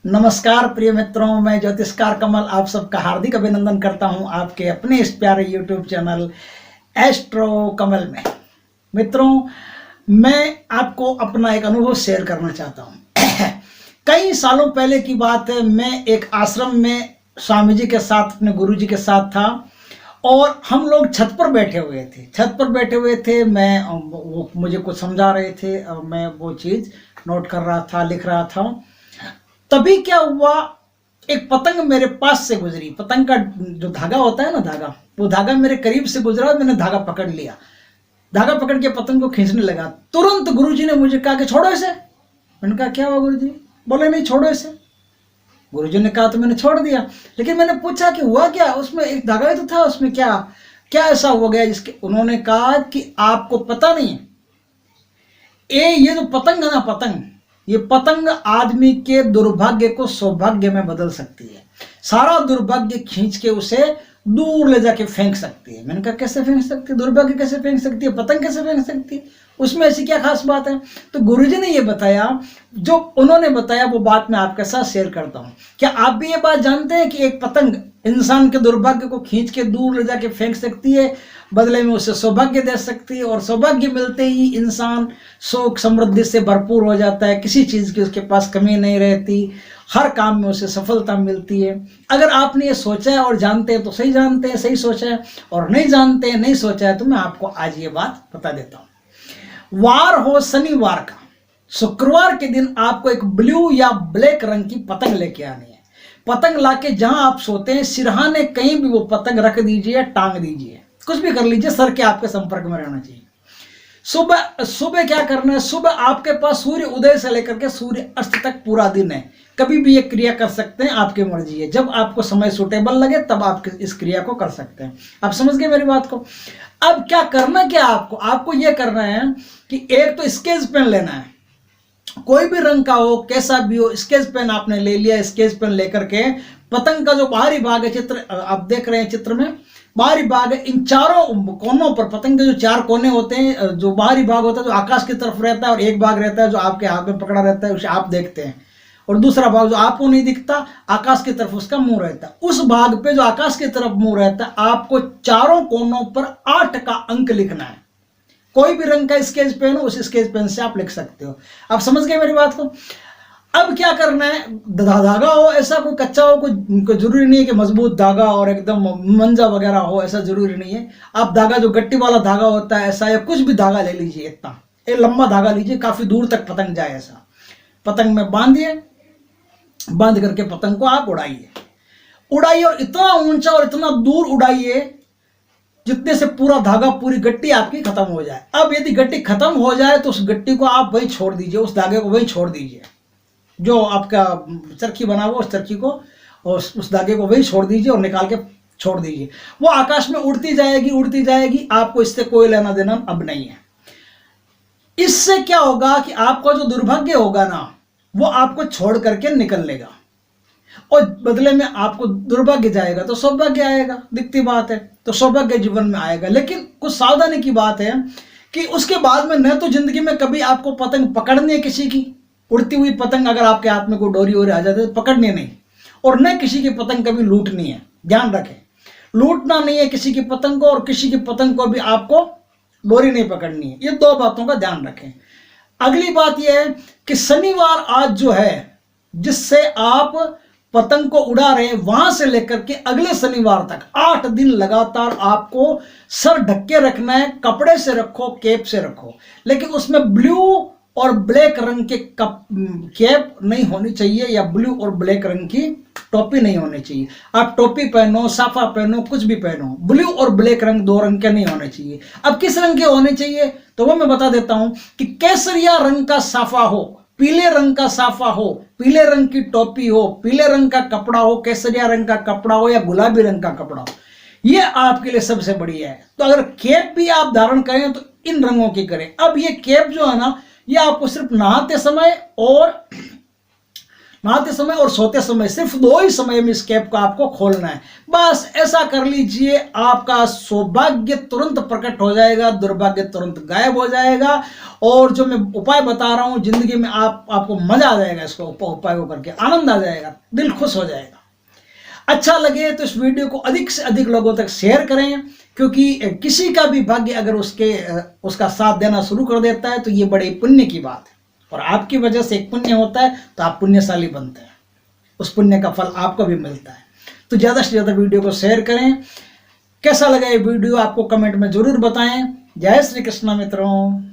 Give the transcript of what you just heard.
नमस्कार प्रिय मित्रों, मैं ज्योतिषकार कमल आप सबका हार्दिक अभिनंदन करता हूं आपके अपने इस प्यारे यूट्यूब चैनल एस्ट्रो कमल में। मित्रों, मैं आपको अपना एक अनुभव शेयर करना चाहता हूं। कई सालों पहले की बात है। मैं एक आश्रम में स्वामी जी के साथ, अपने गुरु जी के साथ था और हम लोग छत पर बैठे हुए थे। वो मुझे कुछ समझा रहे थे और मैं वो चीज़ नोट कर रहा था, लिख रहा था। तभी क्या हुआ, एक पतंग मेरे पास से गुजरी। पतंग का जो धागा होता है ना, वो धागा मेरे करीब से गुजरा। मैंने धागा पकड़ लिया, धागा पकड़ के पतंग को खींचने लगा। तुरंत गुरुजी ने मुझे कहा कि छोड़ो इसे। मैंने कहा क्या हुआ गुरुजी? बोले नहीं, छोड़ो इसे। गुरुजी ने कहा तो मैंने छोड़ दिया। लेकिन मैंने पूछा कि हुआ क्या, उसमें एक धागा ही तो था, उसमें क्या क्या ऐसा हो गया जिसके? उन्होंने कहा कि आपको पता नहीं है, ये जो पतंग है ना, ये पतंग आदमी के दुर्भाग्य को सौभाग्य में बदल सकती है। सारा दुर्भाग्य खींच के उसे दूर ले जाके फेंक सकती है। मैंने कहा कैसे फेंक सकती है? दुर्भाग्य कैसे फेंक सकती है? पतंग कैसे फेंक सकती है? उसमें ऐसी क्या खास बात है? तो गुरुजी ने ये बताया, जो उन्होंने बताया वो बात मैं आपके साथ शेयर करता हूँ। क्या आप भी ये बात जानते हैं कि एक पतंग इंसान के दुर्भाग्य को खींच के दूर ले जाके फेंक सकती है, बदले में उसे सौभाग्य दे सकती है, और सौभाग्य मिलते ही इंसान सुख समृद्धि से भरपूर हो जाता है। किसी चीज़ की उसके पास कमी नहीं रहती, हर काम में उसे सफलता मिलती है। अगर आपने ये सोचा है और जानते हैं तो सही जानते हैं, सही सोचा है, और नहीं जानते हैं, नहीं सोचा है, तो मैं आपको आज ये बात बता देता हूँ। वार हो शनिवार का, शुक्रवार के दिन आपको एक ब्लू या ब्लैक रंग की पतंग लेके आनी है। पतंग लाके जहां आप सोते हैं सिरहाने कहीं भी वो पतंग रख दीजिए, टांग दीजिए, कुछ भी कर लीजिए, सर के आपके संपर्क में रहना चाहिए। सुबह क्या करना है? सुबह आपके पास सूर्य उदय से लेकर के सूर्य अस्त तक पूरा दिन है। कभी भी ये क्रिया कर सकते हैं, आपकी मर्जी है। जब आपको समय सुटेबल लगे तब आप इस क्रिया को कर सकते हैं। आप समझ गए मेरी बात को? अब क्या करना, क्या आपको ये करना है कि एक तो स्केच पेन लेना है, कोई भी रंग का हो, कैसा भी हो। स्केच पेन आपने ले लिया, स्केच पेन लेकर के पतंग का जो बाहरी भाग है, चित्र आप देख रहे हैं, चित्र में बाहरी भाग है, इन चारों कोनों पर पतंग के जो चार कोने होते हैं, जो बाहरी भाग होता है जो आकाश की तरफ रहता है, और एक भाग रहता है जो आपके हाथ में पकड़ा रहता है, उसे आप देखते हैं, और दूसरा भाग जो आपको नहीं दिखता, आकाश की तरफ उसका मुंह रहता है। उस भाग पे जो आकाश की तरफ मुंह रहता है, आपको चारों कोनों पर 8 का अंक लिखना है। कोई भी रंग का स्केच पेन हो, उस स्केच पेन से आप लिख सकते हो। आप समझ गए मेरी बात को? अब क्या करना है, धागा हो, ऐसा कोई कच्चा हो, कोई जरूरी नहीं है कि मजबूत धागा और एकदम मंजा वगैरह हो, ऐसा जरूरी नहीं है। आप धागा जो गट्टी वाला धागा होता है ऐसा, या कुछ भी धागा ले लीजिए, इतना एक लंबा धागा लीजिए, काफी दूर तक पतंग जाए ऐसा। पतंग में बांधिए, बांध करके पतंग को आप उड़ाइए और इतना ऊंचा और इतना दूर उड़ाइए जितने से पूरा धागा, पूरी गट्टी आपकी खत्म हो जाए। अब यदि गट्टी खत्म हो जाए तो उस गट्टी को आप वहीं छोड़ दीजिए, उस धागे को वहीं छोड़ दीजिए, जो आपका चरखी बना हुआ उस चरखी को और उस धागे को वहीं छोड़ दीजिए और निकाल के छोड़ दीजिए। वो आकाश में उड़ती जाएगी, आपको इससे कोई लेना देना अब नहीं है। इससे क्या होगा कि आपका जो दुर्भाग्य होगा ना, वो आपको छोड़ करके निकल लेगा, और बदले में आपको दुर्भाग्य जाएगा तो सौभाग्य आएगा। दिखती बात है, तो सौभाग्य जीवन में आएगा। लेकिन कुछ सावधानी की बात है कि उसके बाद में न तो जिंदगी में कभी आपको पतंग पकड़नी है, किसी की उड़ती हुई पतंग अगर आपके हाथ में कोई डोरी आ जाती है तो पकड़नी नहीं, और न किसी की पतंग कभी लूटनी है। ध्यान रखें, लूटना नहीं है किसी की पतंग को, और किसी की पतंग को भी आपको डोरी नहीं पकड़नी है। ये दो बातों का ध्यान रखें। अगली बात यह है कि शनिवार आज जो है, जिससे आप पतंग को उड़ा रहे हैं, वहां से लेकर के अगले शनिवार तक 8 दिन लगातार आपको सर ढक के रखना है। कपड़े से रखो, कैप से रखो, लेकिन उसमें ब्लू और ब्लैक रंग के कैप नहीं होनी चाहिए, या ब्लू और ब्लैक रंग की टोपी नहीं होनी चाहिए। आप टोपी पहनो, साफा पहनो, कुछ भी पहनो, ब्लू और ब्लैक रंग दो रंग के नहीं होने चाहिए। अब किस रंग के होने चाहिए तो वो मैं बता देता हूं कि केसरिया रंग का साफा हो, पीले रंग का साफा हो, पीले रंग की टोपी हो, पीले रंग का कपड़ा हो, केसरिया रंग का कपड़ा हो, या गुलाबी रंग का कपड़ा हो, ये आपके लिए सबसे बढ़िया है। तो अगर कैप भी आप धारण करें तो इन रंगों की करें। अब ये कैप जो है ना, ये आपको सिर्फ नहाते समय और नहाते समय और सोते समय, सिर्फ 2 ही समय में इस कैप को आपको खोलना है। बस ऐसा कर लीजिए, आपका सौभाग्य तुरंत प्रकट हो जाएगा, दुर्भाग्य तुरंत गायब हो जाएगा। और जो मैं उपाय बता रहा हूं, जिंदगी में आपको मजा आ जाएगा, इसको उपाय को करके आनंद आ जाएगा, दिल खुश हो जाएगा। अच्छा लगे तो इस वीडियो को अधिक से अधिक लोगों तक शेयर करें, क्योंकि किसी का भी भाग्य अगर उसका साथ देना शुरू कर देता है तो ये बड़े पुण्य की बात है। और आपकी वजह से एक पुण्य होता है तो आप पुण्यशाली बनते हैं, उस पुण्य का फल आपको भी मिलता है। तो ज़्यादा से ज़्यादा वीडियो को शेयर करें। कैसा लगा ये वीडियो आपको कमेंट में ज़रूर बताएं। जय श्री कृष्ण मित्रों।